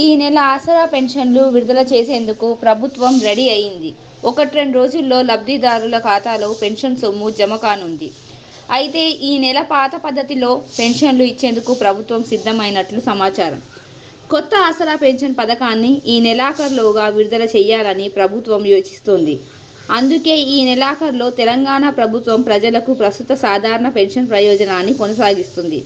ఈ నెల ఆసరా పెన్షన్లు విడుదల చేసేందుకు ప్రభుత్వం రెడీ అయింది. 1-2 రోజుల్లో లబ్ధిదారుల ఖాతాలో పెన్షన్ సొమ్ము జమ కానుంది. అయితే ఈ నెల పాత పద్ధతిలో పెన్షన్లు ఇచ్చేందుకు ప్రభుత్వం సిద్ధమైనట్లు సమాచారం. కొత్త ఆసరా పెన్షన్ పథకాన్ని ఈ నెలాఖరులోగా విడుదల చేయాలని ప్రభుత్వం యోచిస్తోంది. అందుకే ఈ నెలాఖరులో తెలంగాణ ప్రభుత్వం ప్రజలకు ప్రస్తుత సాధారణ పెన్షన్ ప్రయోజనాన్ని కొనసాగిస్తుంది.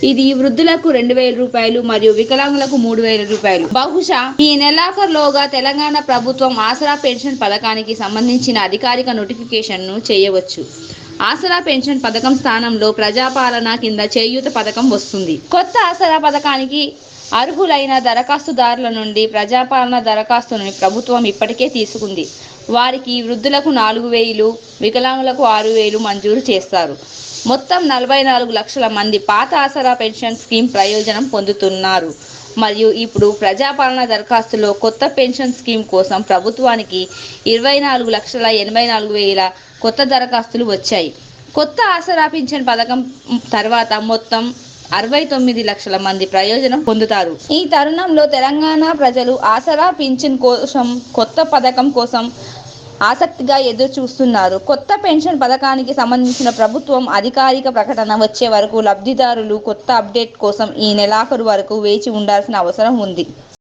ఇది వృద్ధులకు 2,000 రూపాయలు మరియు వికలాంగులకు 3,000 రూపాయలు. బహుశా ఈ నెలాఖరులోగా తెలంగాణ ప్రభుత్వం ఆసరా పెన్షన్ పథకానికి సంబంధించిన అధికారిక నోటిఫికేషన్ను చేయవచ్చు. ఆసరా పెన్షన్ పథకం స్థానంలో ప్రజాపాలన కింద చేయూత పథకం వస్తుంది. కొత్త ఆసరా పథకానికి అర్హులైన దరఖాస్తుదారుల నుండి ప్రజాపాలన దరఖాస్తును ప్రభుత్వం ఇప్పటికే తీసుకుంది. వారికి వృద్ధులకు 4,000, వికలాంగులకు 6,000 మంజూరు చేస్తారు. మొత్తం 44 లక్షల మంది పాత ఆసరా పెన్షన్ స్కీమ్ ప్రయోజనం పొందుతున్నారు. మరియు ఇప్పుడు ప్రజాపాలన దరఖాస్తులో కొత్త పెన్షన్ స్కీమ్ కోసం ప్రభుత్వానికి 24,84,000 కొత్త దరఖాస్తులు వచ్చాయి. కొత్త ఆసరా పెన్షన్ పథకం తర్వాత మొత్తం 69 లక్షల మంది ప్రయోజనం పొందుతారు. ఈ తరుణంలో తెలంగాణ ప్రజలు ఆసరా పింఛన్ కోసం కొత్త పథకం కోసం ఆసక్తిగా ఎదురు చూస్తున్నారు. కొత్త పెన్షన్ పథకానికి సంబంధించిన ప్రభుత్వం అధికారిక ప్రకటన వచ్చే వరకు లబ్ధిదారులు కొత్త అప్డేట్ కోసం ఈ నెలాఖరు వరకు వేచి ఉండాల్సిన అవసరం ఉంది.